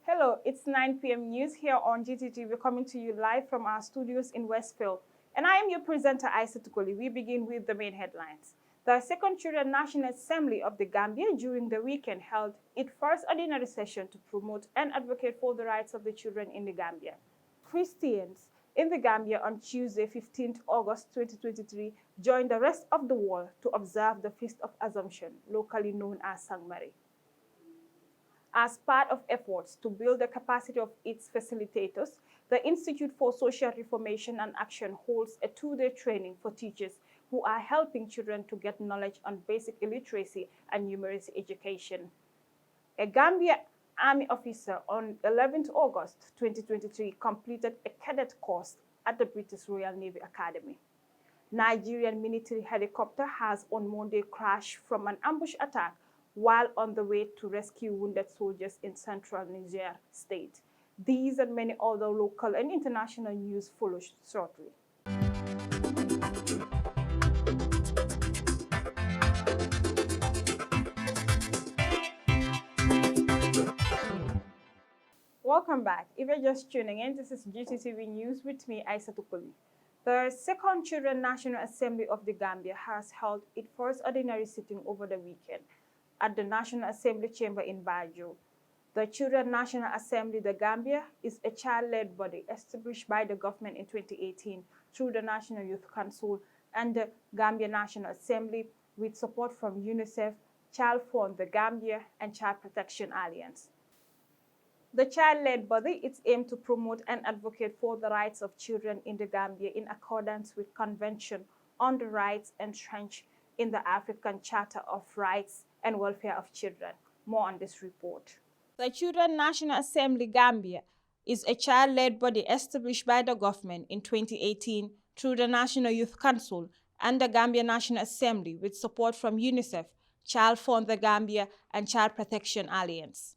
Hello, it's 9 p.m. news here on Gttv. We're coming to you live from our studios in Westfield. And I am your presenter, Isa Tukuli. We begin with the main headlines. The Second Children National Assembly of the Gambia during the weekend held its first ordinary session to promote and advocate for the rights of the children in the Gambia. Christians in the Gambia on Tuesday, 15th August 2023, joined the rest of the world to observe the Feast of Assumption, locally known as Sangmari. As part of efforts to build the capacity of its facilitators, the Institute for Social Reformation and Action holds a two-day training for teachers who are helping children to get knowledge on basic illiteracy and numeracy education. A Gambia Army officer on 11th August 2023 completed a cadet course at the British Royal Navy Academy. Nigerian military helicopter has on Monday crashed from an ambush attack while on the way to rescue wounded soldiers in central Niger state. These and many other local and international news follow shortly. Welcome back. If you're just tuning in, this is GTV News with me, Isa Tukuli. The Second Children National Assembly of the Gambia has held its first ordinary sitting over the weekend at the National Assembly Chamber in Banjul. The Children National Assembly, the Gambia, is a child-led body established by the government in 2018 through the National Youth Council and the Gambian National Assembly with support from UNICEF, Child Fund, the Gambia, and Child Protection Alliance. The child-led body is aimed to promote and advocate for the rights of children in the Gambia in accordance with Convention on the Rights entrenched in the African Charter of Rights and Welfare of Children. More on this report. The Children National Assembly Gambia is a child-led body established by the government in 2018 through the National Youth Council and the Gambian National Assembly with support from UNICEF, Child Fund, the Gambia, and Child Protection Alliance.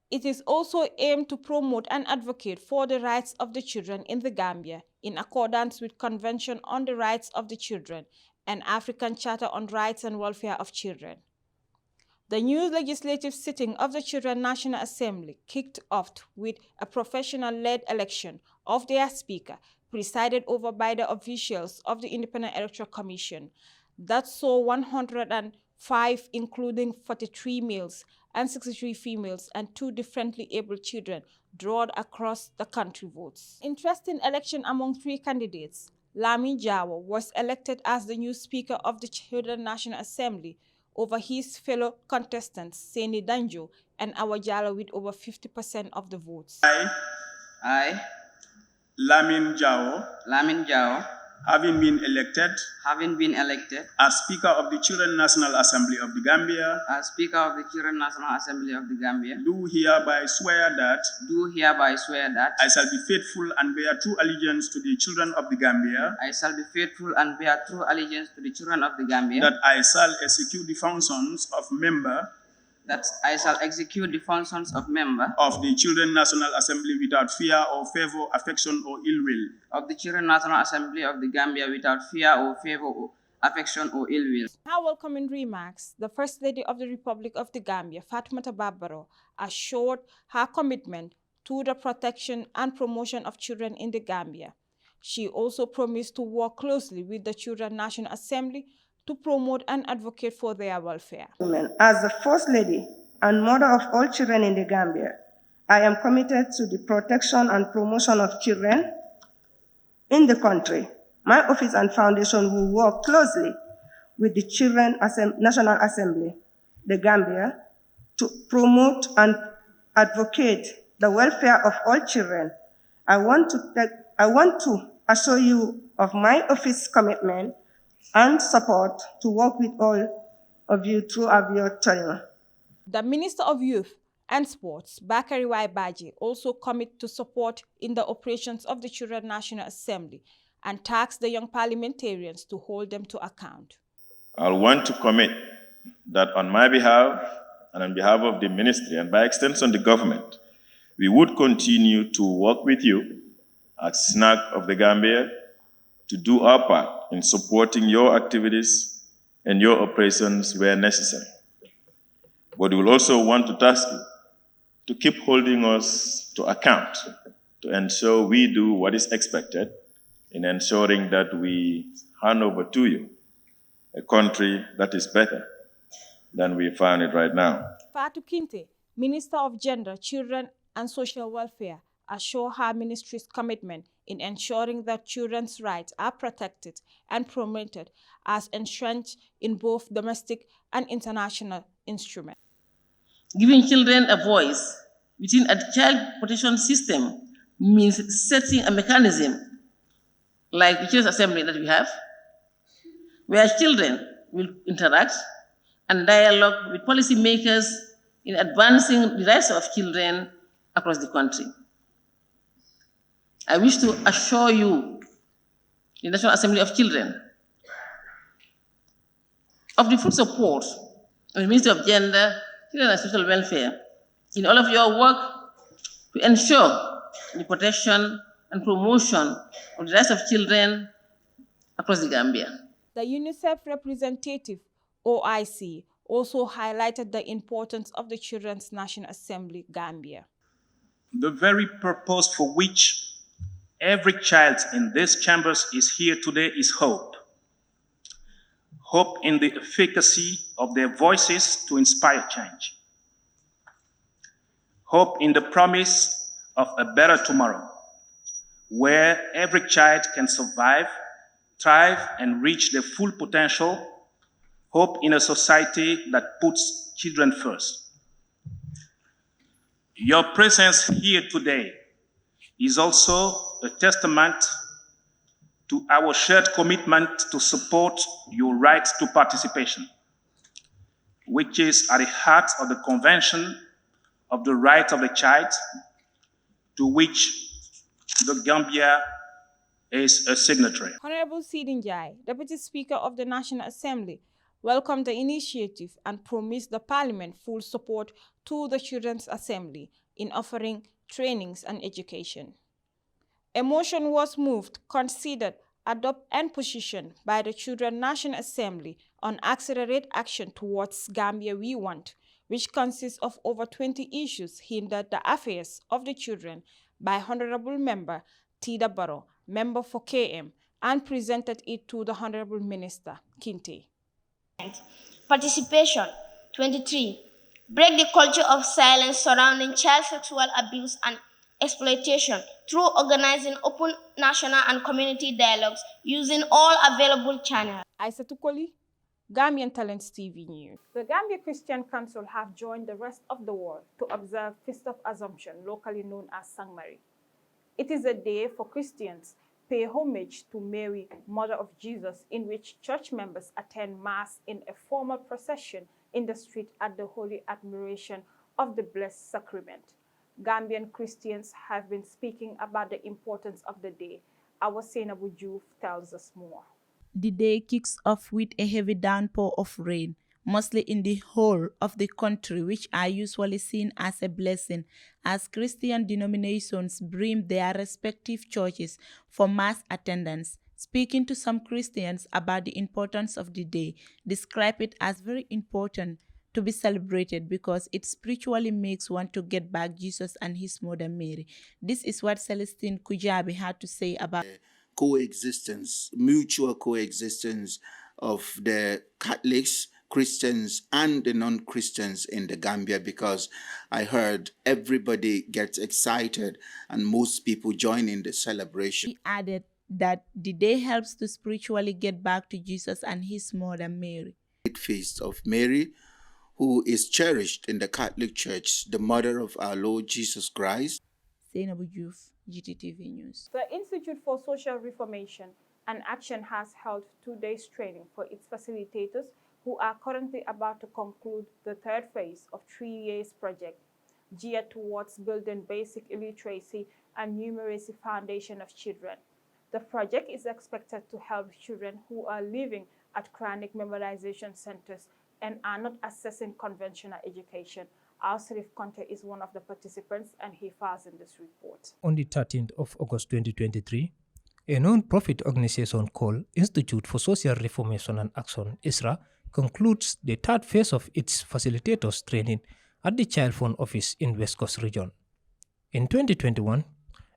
It is also aimed to promote and advocate for the rights of the children in the Gambia in accordance with Convention on the Rights of the Children and African Charter on Rights and Welfare of Children. The new legislative sitting of the Children National Assembly kicked off with a professional-led election of their speaker, presided over by the officials of the Independent Electoral Commission, that saw 105, including 43 males and 63 females and 2 differently abled children, drawn across the country votes. Interesting election among 3 candidates. Lamin Jawo was elected as the new Speaker of the Children National Assembly over his fellow contestants, Seni Danjo and Awa Jallow, with over 50% of the votes. I, Lamin Jawo, having been elected as Speaker of the Children National Assembly of the Gambia, do hereby swear that I shall be faithful and bear true allegiance to the children of the Gambia, that I shall execute the functions of member of the Children National Assembly without fear or favor, affection or ill will. Of the Children National Assembly of the Gambia without fear or favor or affection or ill will. Her welcoming remarks, the First Lady of the Republic of the Gambia, Fatoumata Barbaro, assured her commitment to the protection and promotion of children in the Gambia. She also promised to work closely with the Children National Assembly to promote and advocate for their welfare. As the First Lady and mother of all children in the Gambia, I am committed to the protection and promotion of children in the country. My office and foundation will work closely with the Children National Assembly, the Gambia, to promote and advocate the welfare of all children. I want to assure you of my office commitment and support to work with all of you throughout your tenure. The Minister of Youth and Sports, Bakari Waibaji, also commit to support in the operations of the Children National Assembly and tasked the young parliamentarians to hold them to account. I want to commit that on my behalf and on behalf of the ministry and by extension the government, we would continue to work with you as SNAC of the Gambia, to do our part in supporting your activities and your operations where necessary. But we will also want to task you to keep holding us to account, to ensure we do what is expected in ensuring that we hand over to you a country that is better than we found it right now. Fatu Kinte, Minister of Gender, Children and Social Welfare, assured her ministry's commitment in ensuring that children's rights are protected and promoted as entrenched in both domestic and international instruments. Giving children a voice within a child protection system means setting a mechanism like the Children's Assembly that we have, where children will interact and dialogue with policymakers in advancing the rights of children across the country. I wish to assure you, the National Assembly of Children, of the full support of the Ministry of Gender, Children and Social Welfare in all of your work to ensure the protection and promotion of the rights of children across the Gambia. The UNICEF representative, OIC, also highlighted the importance of the Children's National Assembly, Gambia. The very purpose for which every child in these chambers is here today is hope. Hope in the efficacy of their voices to inspire change. Hope in the promise of a better tomorrow, where every child can survive, thrive, and reach their full potential. Hope in a society that puts children first. Your presence here today is also a testament to our shared commitment to support your right to participation, which is at the heart of the Convention of the Right of the Child, to which the Gambia is a signatory. Honorable Sidin Jai, Deputy Speaker of the National Assembly, welcomed the initiative and promised the Parliament full support to the Children's Assembly in offering trainings and education. A motion was moved, considered, adopted and positioned by the Children's National Assembly on accelerate action towards Gambia We Want, which consists of over 20 issues hindered the affairs of the children by Honorable Member Tida Barrow, member for KM, and presented it to the Honorable Minister Kinte. Participation. 23. Break the culture of silence surrounding child sexual abuse and exploitation through organizing open national and community dialogues using all available channels. Aissatou Koli, Gambian Talents TV News. The Gambia Christian Council have joined the rest of the world to observe Feast of Assumption, locally known as Sangmari. It is a day for Christians pay homage to Mary, Mother of Jesus, in which church members attend Mass in a formal procession in the street at the Holy Admiration of the Blessed Sacrament. Gambian Christians have been speaking about the importance of the day. Our Senabu Juve tells us more. The day kicks off with a heavy downpour of rain, mostly in the whole of the country, which are usually seen as a blessing, as Christian denominations brim their respective churches for mass attendance. Speaking to some Christians about the importance of the day, describe it as very important to be celebrated because it spiritually makes one to get back Jesus and his mother Mary. This is what Celestine Kujabi had to say about coexistence, mutual coexistence of the Catholics, Christians, and the non-Christians in the Gambia, because I heard everybody gets excited and most people join in the celebration. He added that the day helps to spiritually get back to Jesus and his mother Mary. Feast of Mary, who is cherished in the Catholic Church, the mother of our Lord Jesus Christ. Zainabu Diouf, Gttv News. The Institute for Social Reformation and Action has held 2 days training for its facilitators who are currently about to conclude the third phase of 3 years project geared towards building basic illiteracy and numeracy foundation of children. The project is expected to help children who are living at chronic memorization centers and are not accessing conventional education Our Sharif Conte is one of the participants and he files in this report. On the 13th of August 2023, a non-profit organization called Institute for Social Reformation and Action, ISRA, concludes the third phase of its facilitators training at the Child Fund office in West Coast region. In 2021,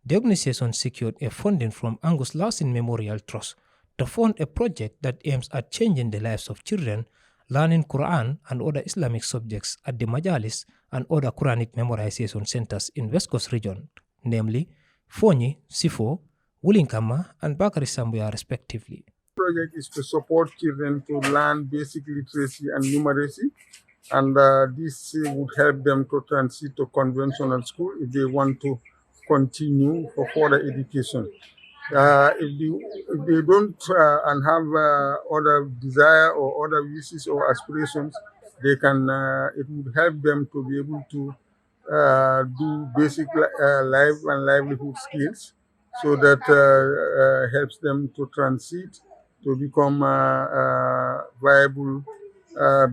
the organization secured a funding from Angus Lawson Memorial Trust to fund a project that aims at changing the lives of children learning Quran and other Islamic subjects at the Majalis and other Quranic memorization centers in West Coast region, namely Fonyi, Sifo, Wulinkama, and Bakari Sambuya respectively. The project is to support children to learn basic literacy and numeracy, and this would help them to transit to conventional school if they want to continue for further education. If they don't and have other desire or other wishes or aspirations, they can. It would help them to be able to do basic life and livelihood skills, so that helps them to transit to become viable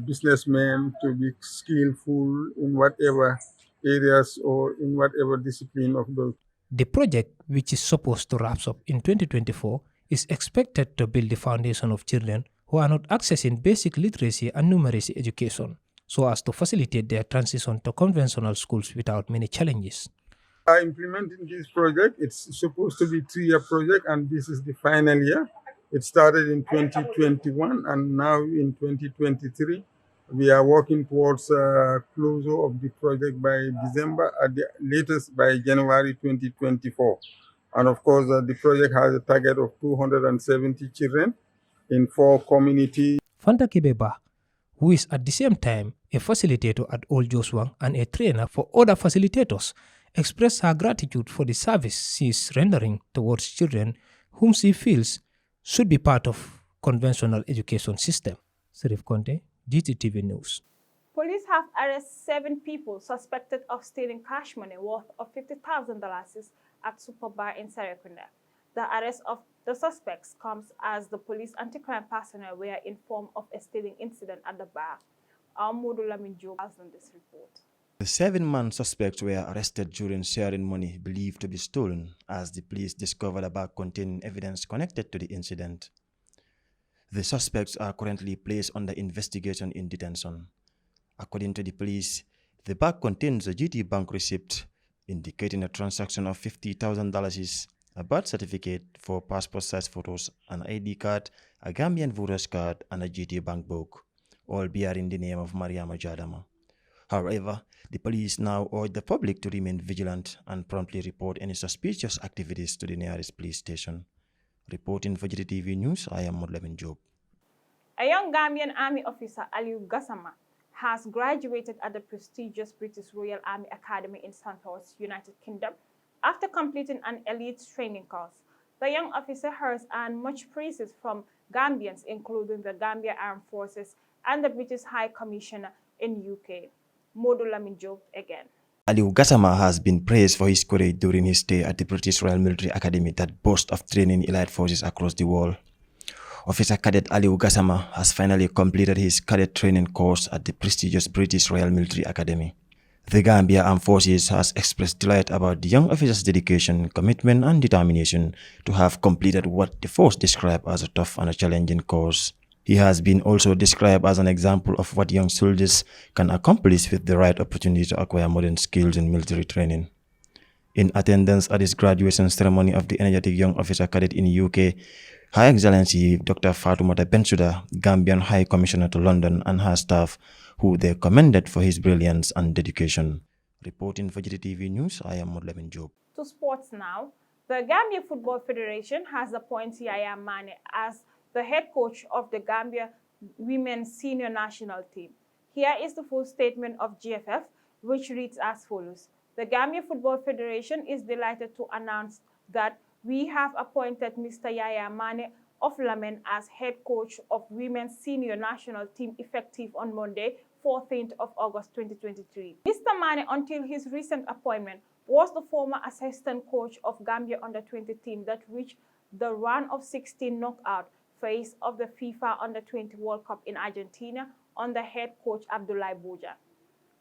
businessmen, to be skillful in whatever areas or in whatever discipline of those. The project, which is supposed to wrap up in 2024, is expected to build the foundation of children who are not accessing basic literacy and numeracy education, so as to facilitate their transition to conventional schools without many challenges. Implementing this project, it's supposed to be a 3-year project, and this is the final year. It started in 2021, and now in 2023. We are working towards closure of the project by December, at the latest by January 2024. And of course, the project has a target of 270 children in 4 communities. Fanta Kibeba, who is at the same time a facilitator at Old Joswang and a trainer for other facilitators, expressed her gratitude for the service she is rendering towards children whom she feels should be part of conventional education system. Sharif Conte, Gttv News. Police have arrested 7 people suspected of stealing cash money worth of $50,000 at Super Bar in Serekunda. The arrest of the suspects comes as the police anti-crime personnel were informed of a stealing incident at the bar. Our Modula Minjo has on this report. The 7-man suspects were arrested during sharing money believed to be stolen, as the police discovered a bag containing evidence connected to the incident. The suspects are currently placed under investigation in detention. According to the police, the bag contains a GT Bank receipt indicating a transaction of $50,000, a birth certificate, 4 passport-size photos, an ID card, a Gambian voter's card, and a GT Bank book, all bearing the name of Mariama Jadama. However, the police now urge the public to remain vigilant and promptly report any suspicious activities to the nearest police station. Reporting for Gttv News, I am Modlevin Job. A young Gambian Army officer, Aliu Gassama, has graduated at the prestigious British Royal Army Academy in Sandhurst, United Kingdom, after completing an elite training course. The young officer has earned much praises from Gambians, including the Gambia Armed Forces and the British High Commissioner in UK. Modula Minjo again. Aliu Gassama has been praised for his courage during his stay at the British Royal Military Academy that boasts of training elite forces across the world. Officer Cadet Aliu Gassama has finally completed his cadet training course at the prestigious British Royal Military Academy. The Gambia Armed Forces has expressed delight about the young officer's dedication, commitment, and determination to have completed what the force described as a tough and a challenging course. He has been also described as an example of what young soldiers can accomplish with the right opportunity to acquire modern skills in military training. In attendance at his graduation ceremony of the energetic young officer cadet in the UK, Her Excellency Dr. Fatoumata Bensouda, Gambian High Commissioner to London, and her staff, who they commended for his brilliance and dedication. Reporting for Gttv News, I am Modlevin Job. To sports now, the Gambia Football Federation has appointed Yaya Mane as the head coach of the Gambia Women's Senior National Team. Here is the full statement of GFF, which reads as follows. The Gambia Football Federation is delighted to announce that we have appointed Mr. Yaya Mane of Lamen as head coach of Women's Senior National Team effective on Monday, 14th of August 2023. Mr. Mane, until his recent appointment, was the former assistant coach of Gambia Under-20 team that reached the round of 16 knockout phase of the FIFA Under-20 World Cup in Argentina under head coach Abdoulaye Boja.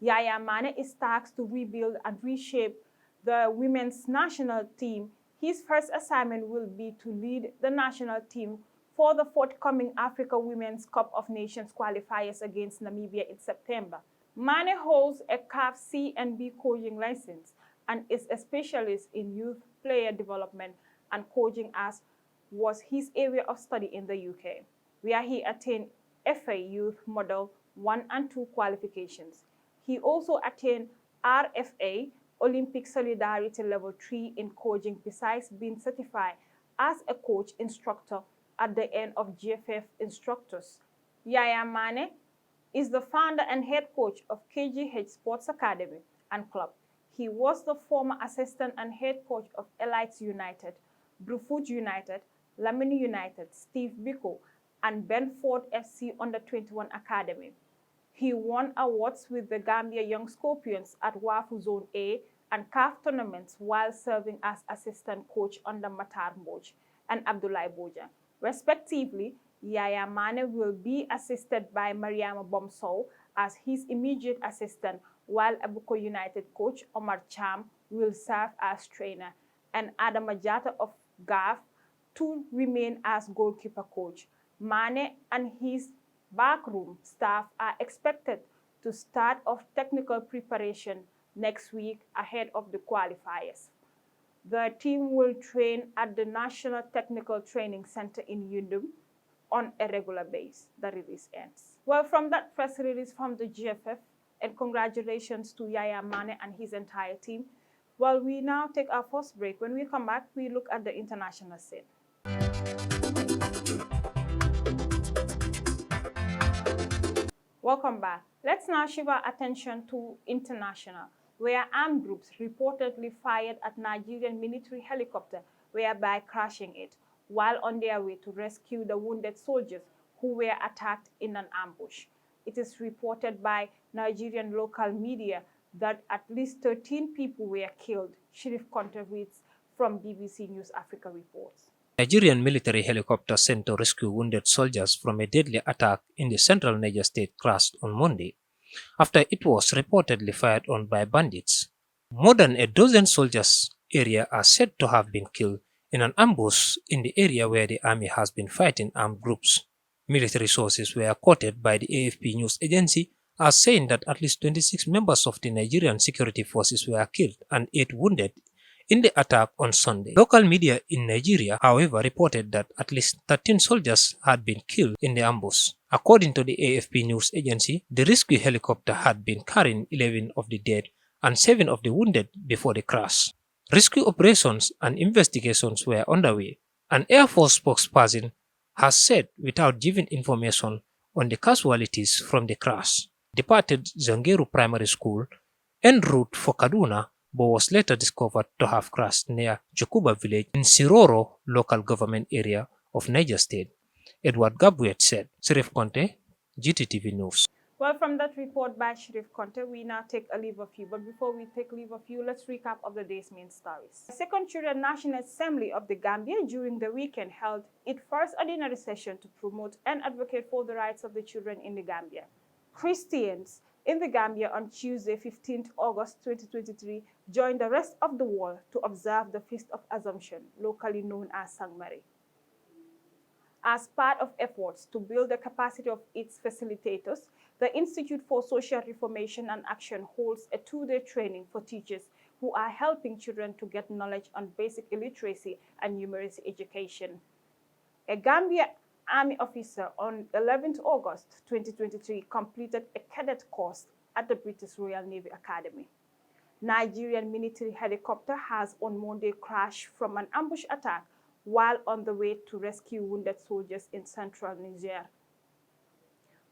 Yaya Mane is tasked to rebuild and reshape the women's national team. His first assignment will be to lead the national team for the forthcoming Africa Women's Cup of Nations qualifiers against Namibia in September. Mane holds a CAF C and B coaching license and is a specialist in youth player development and coaching, as was his area of study in the UK, where he attained FA Youth Model 1 and 2 qualifications. He also attained RFA Olympic Solidarity Level 3 in coaching, besides being certified as a coach instructor at the end of GFF instructors. Yaya Mane is the founder and head coach of KGH Sports Academy and Club. He was the former assistant and head coach of Elites United, Brufut United, Lamini United, Steve Biko, and Benford FC Under-21 Academy. He won awards with the Gambia Young Scorpions at WAFU Zone A and CAF tournaments while serving as assistant coach under Matar Mboj and Abdoulaye Boja. Respectively, Yaya Mane will be assisted by Mariama Bomsow as his immediate assistant, while Abuko United coach Omar Cham will serve as trainer, and Adam Ajata of GAF to remain as goalkeeper coach. Mane and his backroom staff are expected to start off technical preparation next week ahead of the qualifiers. The team will train at the National Technical Training Center in Yundum on a regular basis. The release ends. Well, from that press release from the GFF, and congratulations to Yaya Mane and his entire team. Well, we now take our first break. When we come back, we look at the international scene. Welcome back. Let's now shift our attention to international, where armed groups reportedly fired at Nigerian military helicopter, thereby crashing it, while on their way to rescue the wounded soldiers who were attacked in an ambush. It is reported by Nigerian local media that at least 13 people were killed. Sheriff Conte reads from BBC News Africa reports. Nigerian military helicopter sent to rescue wounded soldiers from a deadly attack in the central Niger state crashed on Monday, after it was reportedly fired on by bandits. More than a dozen soldiers area are said to have been killed in an ambush in the area where the army has been fighting armed groups. Military sources were quoted by the AFP news agency as saying that at least 26 members of the Nigerian security forces were killed and 8 wounded in the attack on Sunday. Local media in Nigeria, however, reported that at least 13 soldiers had been killed in the ambush. According to the AFP news agency, the rescue helicopter had been carrying 11 of the dead and 7 of the wounded before the crash. Rescue operations and investigations were underway. An Air Force spokesperson has said, without giving information on the casualties from the crash, departed Zangeru Primary School en route for Kaduna, but was later discovered to have crashed near Jukuba village in Siroro local government area of Niger State. Edward Gabuet said. Sheriff Conte, Gttv News. Well, from that report by Sheriff Conte, we now take a leave of you. But before we take leave of you, let's recap of the day's main stories. The Second Children National Assembly of the Gambia during the weekend held its first ordinary session to promote and advocate for the rights of the children in the Gambia. Christians in the Gambia on Tuesday, 15th August 2023, joined the rest of the world to observe the Feast of Assumption, locally known as Sangmari. As part of efforts to build the capacity of its facilitators, the Institute for Social Reformation and Action holds a 2-day training for teachers who are helping children to get knowledge on basic illiteracy and numeracy education. A Gambia Army officer on 11th August 2023 completed a cadet course at the British Royal Navy Academy. Nigerian military helicopter has on Monday crashed from an ambush attack while on the way to rescue wounded soldiers in central Niger.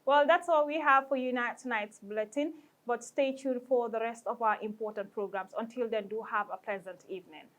Well, that's all we have for you tonight's bulletin, but stay tuned for the rest of our important programs. Until then, do have a pleasant evening.